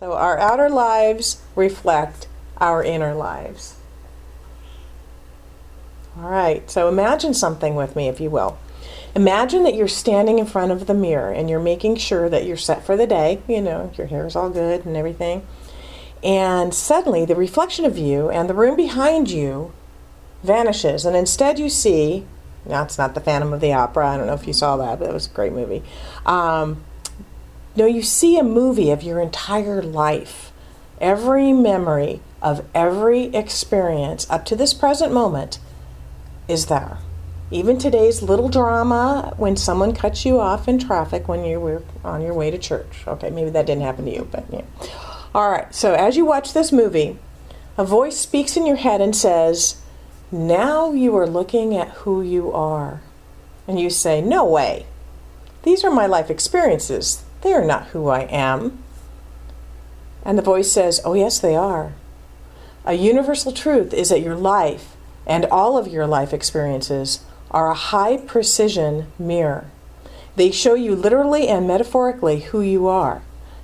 So our outer lives reflect our inner lives. All right, so imagine something with me, if you will. Imagine that you're standing in front of the mirror and you're making sure that you're set for the day. You know, your hair is all good and everything. And suddenly the reflection of you and the room behind you vanishes. And instead you see, now it's not the Phantom of the Opera. I don't know if you saw that, but it was a great movie. No, you see a movie of your entire life. Every memory of every experience up to this present moment is there. Even today's little drama when someone cuts you off in traffic when you were on your way to church. Okay, maybe that didn't happen to you, but yeah. All right, so as you watch this movie, a voice speaks in your head and says, now you are looking at who you are. And you say, no way. These are my life experiences. They are not who I am. And the voice says, oh yes, they are. A universal truth is that your life and all of your life experiences are a high precision mirror. They show you literally and metaphorically who you are.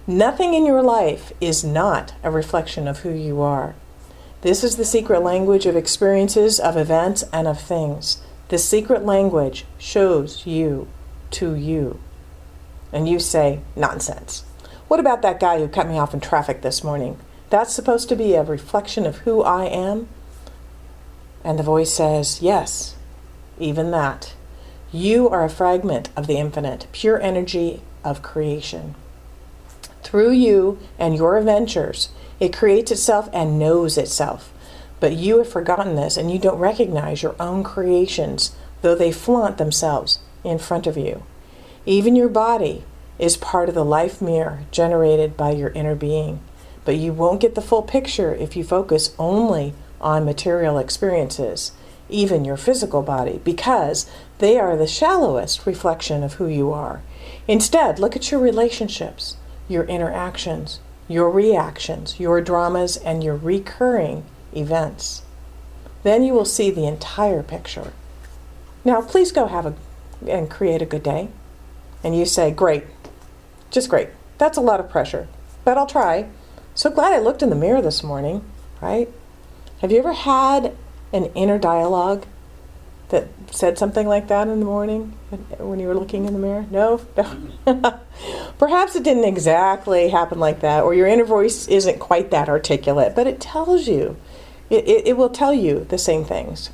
Nothing in your life is not a reflection of who you are. This is the secret language of experiences, of events, and of things. The secret language shows you to you. And you say, nonsense. What about that guy who cut me off in traffic this morning? That's supposed to be a reflection of who I am? And the voice says, yes, even that. You are a fragment of the infinite, pure energy of creation. Through you and your adventures, it creates itself and knows itself. But you have forgotten this and you don't recognize your own creations, though they flaunt themselves in front of you. Even your body is part of the life mirror generated by your inner being. But you won't get the full picture if you focus only on material experiences, even your physical body, because they are the shallowest reflection of who you are. Instead, look at your relationships, your interactions, your reactions, your dramas, and your recurring events. Then you will see the entire picture. Now, please go and create a good day. And you say, great, just great. That's a lot of pressure, but I'll try. So glad I looked in the mirror this morning, right? Have you ever had an inner dialogue that said something like that in the morning when you were looking in the mirror? No? Perhaps it didn't exactly happen like that, or your inner voice isn't quite that articulate, but it tells you. It will tell you the same things.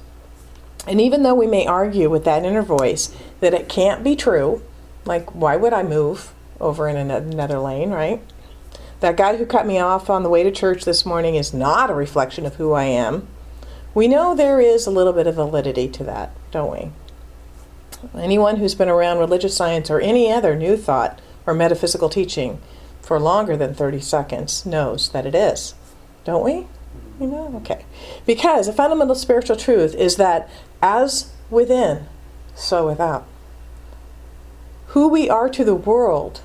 And even though we may argue with that inner voice that it can't be true, like why would I move over in another lane, right? That guy who cut me off on the way to church this morning is not a reflection of who I am. We know there is a little bit of validity to that, don't we? Anyone who's been around religious science or any other new thought or metaphysical teaching for longer than 30 seconds knows that it is, don't we? You know? Okay. Because a fundamental spiritual truth is that as within, so without. Who we are to the world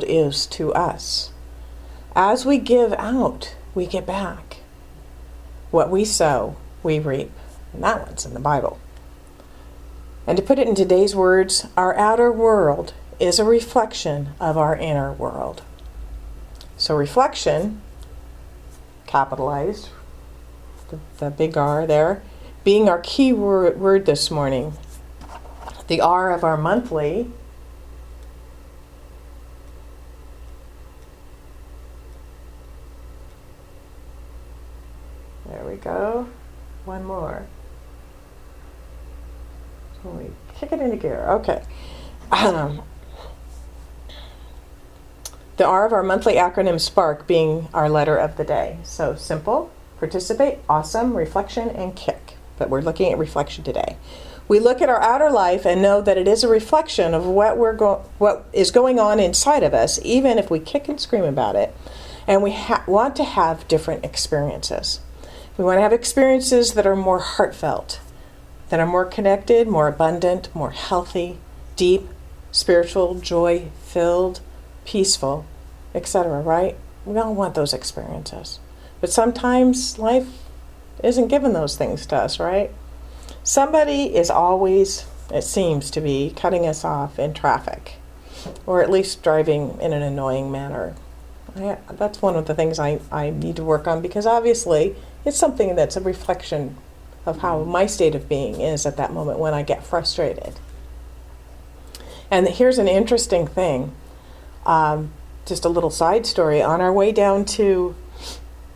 is to us. As we give out, we get back. What we sow, we reap. And that one's in the Bible. And to put it in today's words, our outer world is a reflection of our inner world. So reflection, capitalized, the big R there, being our key word this morning. The R of our monthly there we go. One more. So we kick it into gear. Okay. The R of our monthly acronym SPARK being our letter of the day. So simple, participate, awesome, reflection, and kick. But we're looking at reflection today. We look at our outer life and know that it is a reflection of what is going on inside of us, even if we kick and scream about it. And we want to have different experiences. We want to have experiences that are more heartfelt, that are more connected, more abundant, more healthy, deep, spiritual, joy-filled, peaceful, etc., right? We all want those experiences. But sometimes life isn't giving those things to us, right? Somebody is always, it seems to be, cutting us off in traffic, or at least driving in an annoying manner. That's one of the things I need to work on, because obviously it's something that's a reflection of how my state of being is at that moment when I get frustrated. And here's an interesting thing. Just a little side story. On our way down to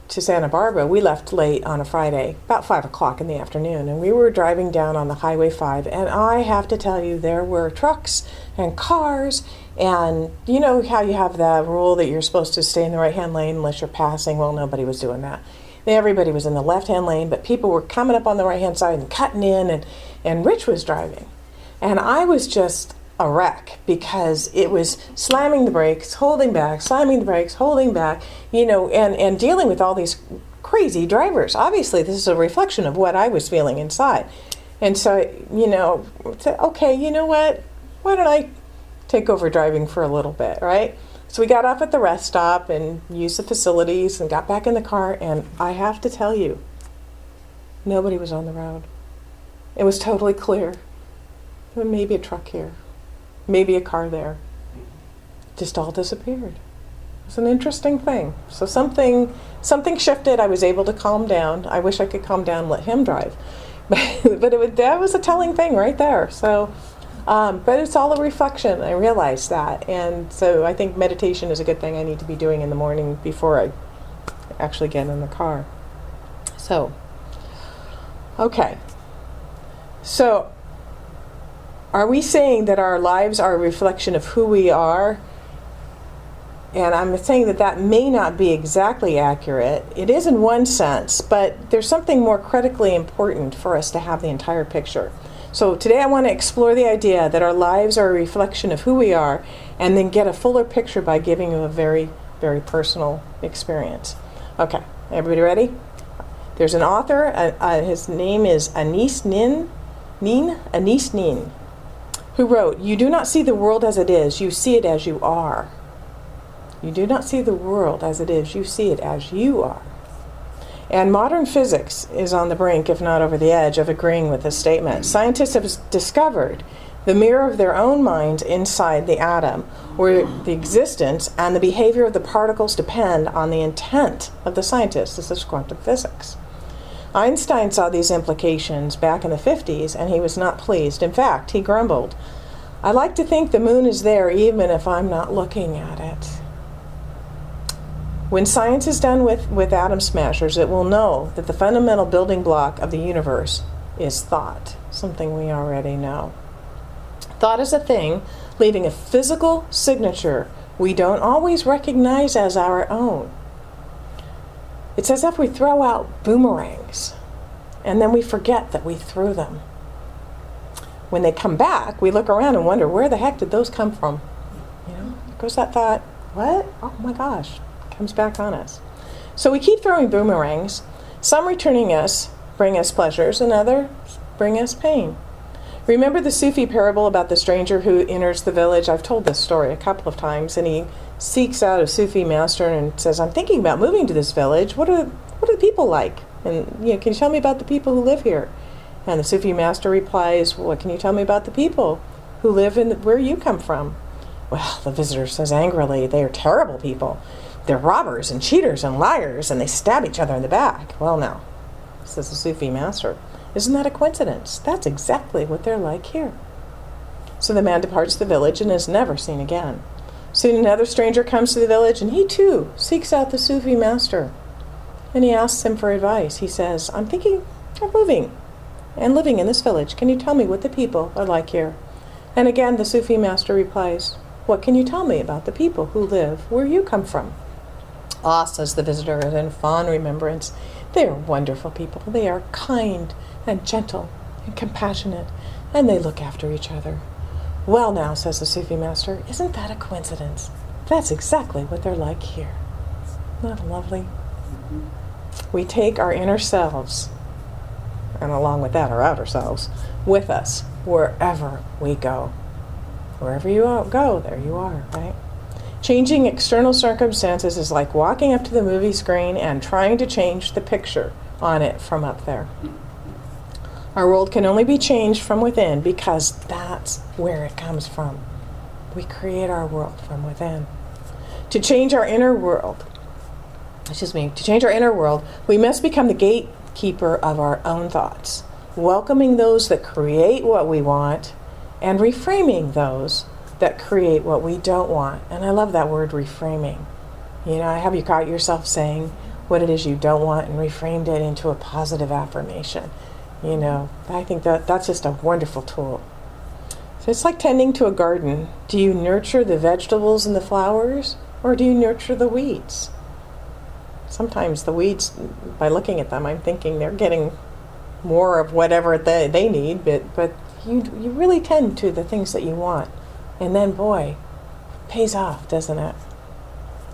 Santa Barbara, we left late on a Friday, about 5 o'clock in the afternoon, and we were driving down on the Highway 5, and I have to tell you, there were trucks and cars, and you know how you have the rule that you're supposed to stay in the right-hand lane unless you're passing. Well, nobody was doing that. Everybody was in the left-hand lane, but people were coming up on the right-hand side and cutting in, and Rich was driving. And I was just a wreck, because it was slamming the brakes, holding back, slamming the brakes, holding back, you know, and dealing with all these crazy drivers. Obviously, this is a reflection of what I was feeling inside. And so, you know, okay, you know what? Why don't I take over driving for a little bit, right? So we got off at the rest stop and used the facilities and got back in the car, and I have to tell you, nobody was on the road. It was totally clear. There was maybe a truck here, maybe a car there. Just all disappeared. It's an interesting thing. So something shifted. I was able to calm down. I wish I could calm down and let him drive. But that was a telling thing right there. So, but it's all a reflection. I realized that. And so I think meditation is a good thing I need to be doing in the morning before I actually get in the car. So, okay. So, are we saying that our lives are a reflection of who we are? And I'm saying that may not be exactly accurate. It is in one sense, but there's something more critically important for us to have the entire picture. So today I want to explore the idea that our lives are a reflection of who we are, and then get a fuller picture by giving you a very, very personal experience. Okay, everybody ready? There's an author, his name is Anais Nin, who wrote, "You do not see the world as it is, you see it as you are." You do not see the world as it is, you see it as you are. And modern physics is on the brink, if not over the edge, of agreeing with this statement. Scientists have discovered the mirror of their own minds inside the atom, where the existence and the behavior of the particles depend on the intent of the scientists. This is quantum physics. Einstein saw these implications back in the 50s, and he was not pleased. In fact, he grumbled, "I like to think the moon is there even if I'm not looking at it." When science is done with atom smashers, it will know that the fundamental building block of the universe is thought, something we already know. Thought is a thing leaving a physical signature we don't always recognize as our own. It's as if we throw out boomerangs, and then we forget that we threw them. When they come back, we look around and wonder, where the heck did those come from? You know, goes that thought, what? Oh my gosh. Comes back on us. So we keep throwing boomerangs. Some returning us bring us pleasures, and others bring us pain. Remember the Sufi parable about the stranger who enters the village? I've told this story a couple of times, and he seeks out a Sufi master and says, "I'm thinking about moving to this village. What are the people like? And can you tell me about the people who live here?" And the Sufi master replies, "What can you tell me about the people who live in where you come from?" Well, the visitor says angrily, "They are terrible people. They're robbers and cheaters and liars, and they stab each other in the back." Well, now, says the Sufi master, "Isn't that a coincidence? That's exactly what they're like here." So the man departs the village and is never seen again. Soon another stranger comes to the village, and he too seeks out the Sufi master. And he asks him for advice. He says, "I'm thinking of moving and living in this village. Can you tell me what the people are like here?" And again the Sufi master replies, "What can you tell me about the people who live where you come from?" "Ah," says the visitor in fond remembrance, "they are wonderful people. They are kind and gentle and compassionate, and they look after each other." "Well now," says the Sufi master, "isn't that a coincidence? That's exactly what they're like here." Isn't that lovely? We take our inner selves, and along with that our outer selves, with us wherever we go. Wherever you go, there you are, right? Changing external circumstances is like walking up to the movie screen and trying to change the picture on it from up there. Our world can only be changed from within, because that's where it comes from. We create our world from within. To change our inner world, to change our inner world, we must become the gatekeeper of our own thoughts, welcoming those that create what we want and reframing those that create what we don't want. And I love that word, reframing. Have you caught yourself saying what it is you don't want and reframed it into a positive affirmation? I think that's just a wonderful tool. So it's like tending to a garden. Do you nurture the vegetables and the flowers, or do you nurture the weeds? Sometimes the weeds, by looking at them, I'm thinking they're getting more of whatever they need, but you really tend to the things that you want. And then, boy, it pays off, doesn't it?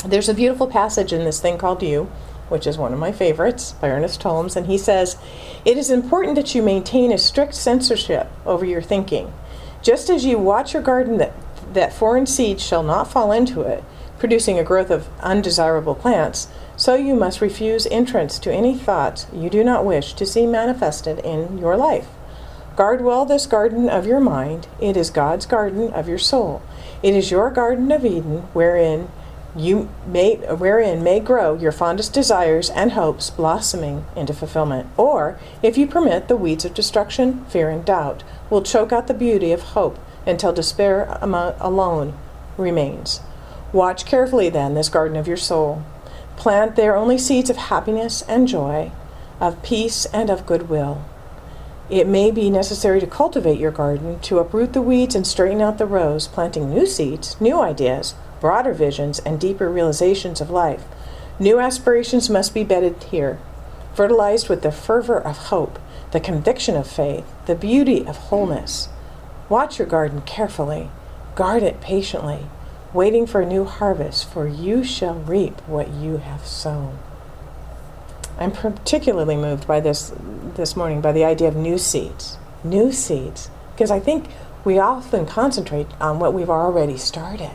There's a beautiful passage in this thing called You, which is one of my favorites, by Ernest Holmes, and he says, "It is important that you maintain a strict censorship over your thinking. Just as you watch your garden that foreign seeds shall not fall into it, producing a growth of undesirable plants, so you must refuse entrance to any thoughts you do not wish to see manifested in your life. Guard well this garden of your mind. It is God's garden of your soul. It is your garden of Eden, wherein may grow your fondest desires and hopes, blossoming into fulfillment. Or, if you permit, the weeds of destruction, fear, and doubt will choke out the beauty of hope until despair alone remains. Watch carefully, then, this garden of your soul. Plant there only seeds of happiness and joy, of peace and of goodwill. It may be necessary to cultivate your garden, to uproot the weeds and straighten out the rows, planting new seeds, new ideas, broader visions, and deeper realizations of life. New aspirations must be bedded here, fertilized with the fervor of hope, the conviction of faith, the beauty of wholeness. Watch your garden carefully, guard it patiently, waiting for a new harvest, for you shall reap what you have sown." I'm particularly moved by this morning, by the idea of new seeds, because I think we often concentrate on what we've already started.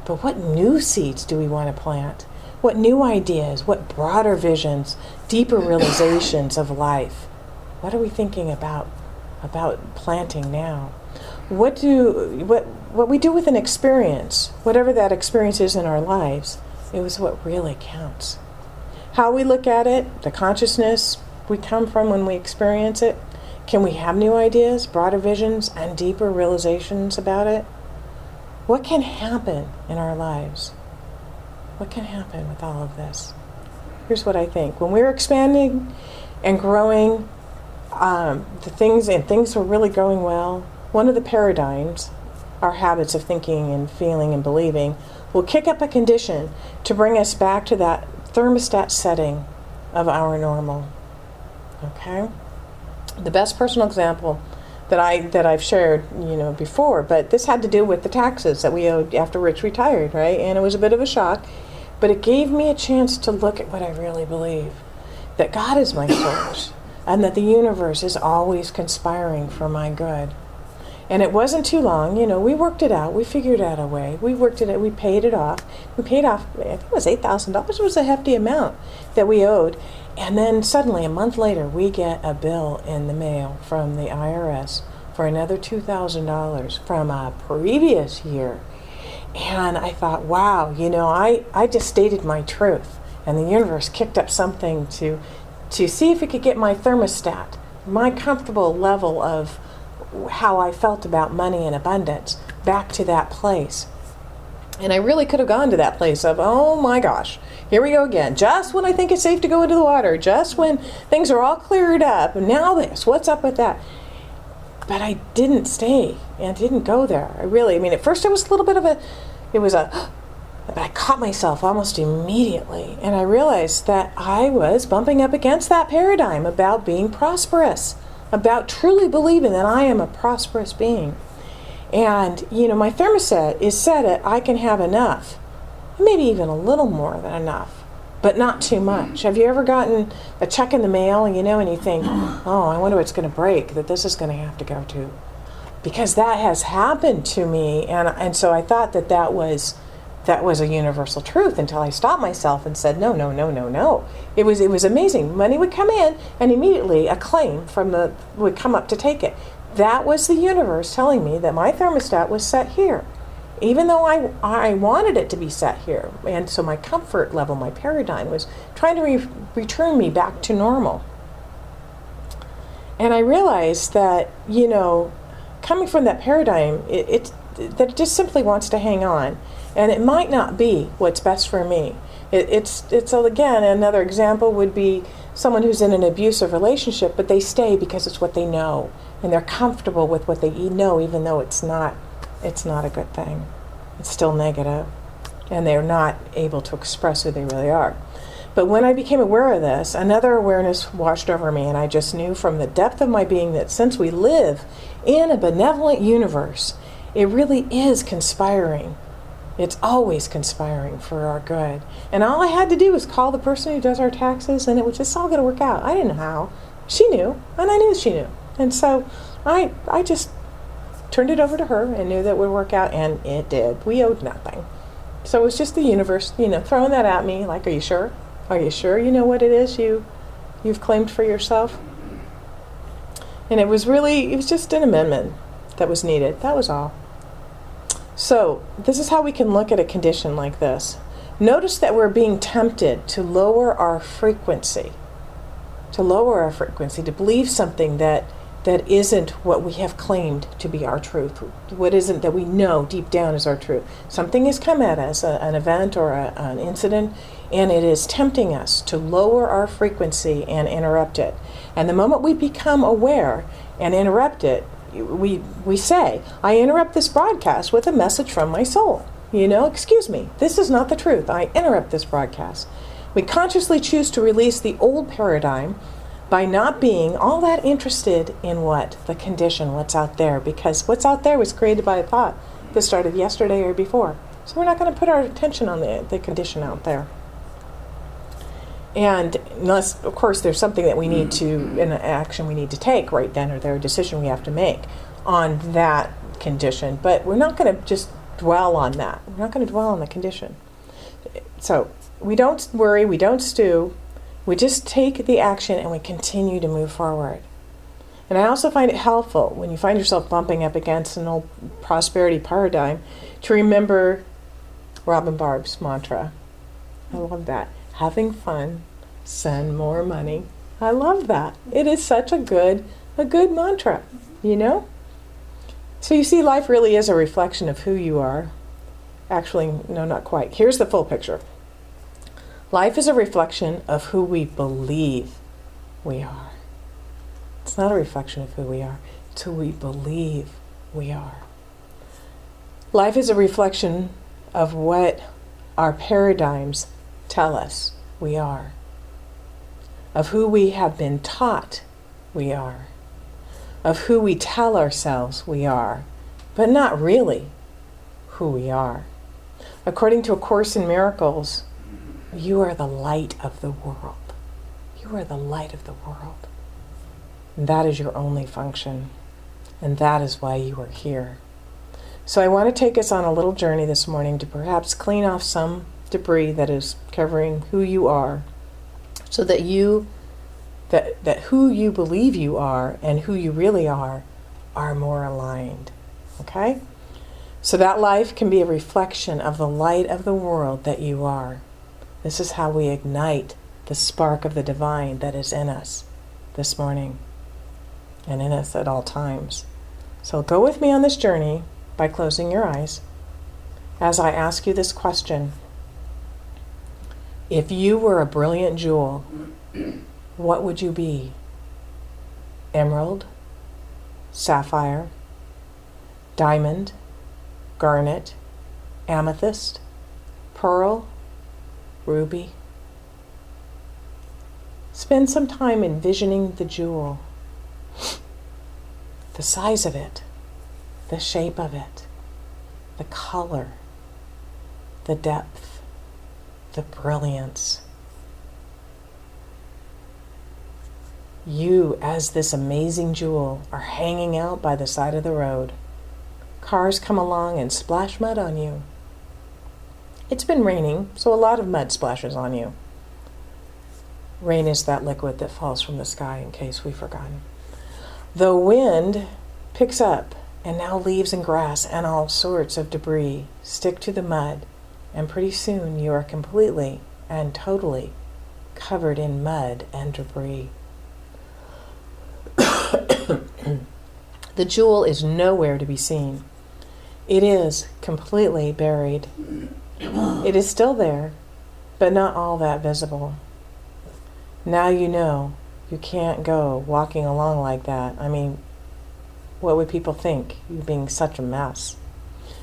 But what new seeds do we want to plant? What new ideas, what broader visions, deeper realizations of life? What are we thinking about planting now? What we do with an experience, whatever that experience is in our lives, it was what really counts. How we look at it, the consciousness we come from when we experience it, can we have new ideas, broader visions, and deeper realizations about it? What can happen in our lives? What can happen with all of this? Here's what I think. When we're expanding and growing, things are really going well, one of the paradigms, our habits of thinking and feeling and believing, will kick up a condition to bring us back to that thermostat setting of our normal. Okay? The best personal example that I've shared, before, but this had to do with the taxes that we owed after Rich retired, right? And it was a bit of a shock, but it gave me a chance to look at what I really believe, that God is my source, and that the universe is always conspiring for my good. And it wasn't too long, we worked it out, we figured out a way, we paid it off. We paid off, I think it was $8,000, it was a hefty amount that we owed. And then suddenly, a month later, we get a bill in the mail from the IRS for another $2,000 from a previous year. And I thought, wow, I just stated my truth. And the universe kicked up something to see if it could get my thermostat, my comfortable level of how I felt about money and abundance, back to that place. And I really could have gone to that place of, oh my gosh, here we go again. Just when I think it's safe to go into the water, just when things are all cleared up, and now this, what's up with that? But I didn't stay and didn't go there. At first it was a little bit of but I caught myself almost immediately. And I realized that I was bumping up against that paradigm about being prosperous, about truly believing that I am a prosperous being. And, my thermostat is set at I can have enough, maybe even a little more than enough, but not too much. Have you ever gotten a check in the mail, and you think, oh, I wonder what's going to break, that this is going to have to go to? Because that has happened to me, and so I thought that was a universal truth until I stopped myself and said, no. It was amazing. Money would come in, and immediately a claim would come up to take it. That was the universe telling me that my thermostat was set here. even though I wanted it to be set here. And so my comfort level, my paradigm was trying to return me back to normal. And I realized that, coming from that paradigm, that it just simply wants to hang on. And it might not be what's best for me. It's again, another example would be someone who's in an abusive relationship, but they stay because it's what they know. And they're comfortable with what they know, even though it's not a good thing. It's still negative. And they're not able to express who they really are. But when I became aware of this, another awareness washed over me, and I just knew from the depth of my being that since we live in a benevolent universe, it really is conspiring. It's always conspiring for our good. And all I had to do was call the person who does our taxes, and it was just all going to work out. I didn't know how. She knew, and I knew she knew. And so I just turned it over to her and knew that it would work out, and it did. We owed nothing. So it was just the universe, throwing that at me, like, are you sure? Are you sure you know what it is you've claimed for yourself? And it was just an amendment that was needed. That was all. So this is how we can look at a condition like this. Notice that we're being tempted to lower our frequency, to believe something that isn't what we have claimed to be our truth, what isn't that we know deep down is our truth. Something has come at us, an event or an incident, and it is tempting us to lower our frequency and interrupt it. And the moment we become aware and interrupt it, we say, I interrupt this broadcast with a message from my soul. Excuse me, this is not the truth. I interrupt this broadcast. We consciously choose to release the old paradigm by not being all that interested in the condition, what's out there, because what's out there was created by a thought that started yesterday or before. So we're not going to put our attention on the condition out there. And unless, of course, there's something that we need to, an action we need to take right then, or there's a decision we have to make on that condition. But we're not going to just dwell on that. We're not going to dwell on the condition. So we don't worry, we don't stew. We just take the action and we continue to move forward. And I also find it helpful when you find yourself bumping up against an old prosperity paradigm to remember Robin Barb's mantra. I love that. Having fun, send more money. I love that. It is such a good mantra, So you see, life really is a reflection of who you are. Actually, no, not quite. Here's the full picture. Life is a reflection of who we believe we are. It's not a reflection of who we are. It's who we believe we are. Life is a reflection of what our paradigms tell us we are, of who we have been taught we are, of who we tell ourselves we are, but not really who we are. According to A Course in Miracles, you are the light of the world. You are the light of the world. And that is your only function. And that is why you are here. So I want to take us on a little journey this morning to perhaps clean off some debris that is covering who you are, so that that who you believe you are and who you really are more aligned. Okay? So that life can be a reflection of the light of the world that you are. This is how we ignite the spark of the divine that is in us this morning and in us at all times. So go with me on this journey by closing your eyes as I ask you this question. If you were a brilliant jewel, what would you be? Emerald, sapphire, diamond, garnet, amethyst, pearl, ruby? Spend some time envisioning the jewel, the size of it, the shape of it, the color, the depth, the brilliance. You, as this amazing jewel, are hanging out by the side of the road. Cars come along and splash mud on you. It's been raining, so a lot of mud splashes on you. Rain is that liquid that falls from the sky, in case we've forgotten. The wind picks up And now leaves and grass and all sorts of debris stick to the mud, and pretty soon you are completely and totally covered in mud and debris. The jewel is nowhere to be seen. It is completely buried. It is still there, but not all that visible. Now you know you can't go walking along like that. I mean, what would people think, you being such a mess?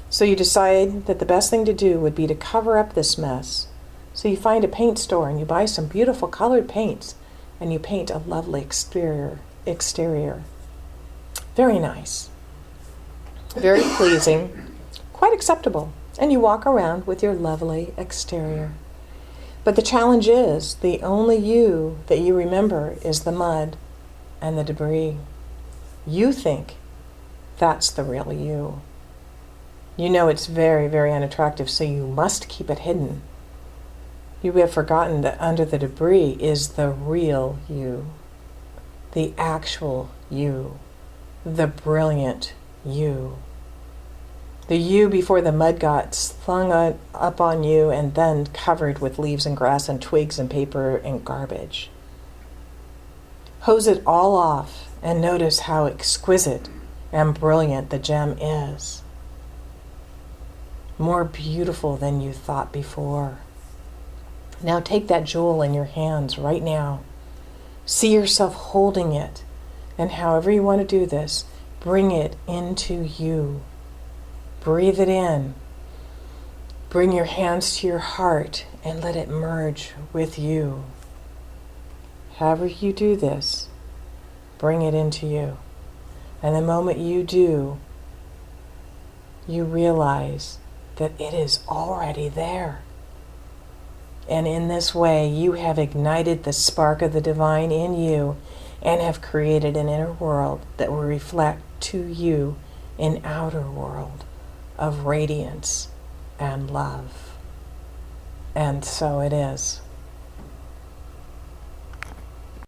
So you decide that the best thing to do would be to cover up this mess. So you find a paint store and you buy some beautiful colored paints and you paint a lovely exterior. Very nice. Very pleasing. Quite acceptable. And you walk around with your lovely exterior. But the challenge is, the only you that you remember is the mud and the debris. You think that's the real you. You know it's very, very unattractive, so you must keep it hidden. You have forgotten that under the debris is the real you, the actual you, the brilliant you. The you before the mud got slung up on you and then covered with leaves and grass and twigs and paper and garbage. Hose it all off and notice how exquisite and brilliant the gem is. More beautiful than you thought before. Now take that jewel in your hands right now. See yourself holding it, and however you want to do this, bring it into you. Breathe it in. Bring your hands to your heart and let it merge with you. However you do this, bring it into you. And the moment you do, you realize that it is already there. And in this way, you have ignited the spark of the divine in you and have created an inner world that will reflect to you an outer world of radiance and love. And so it is.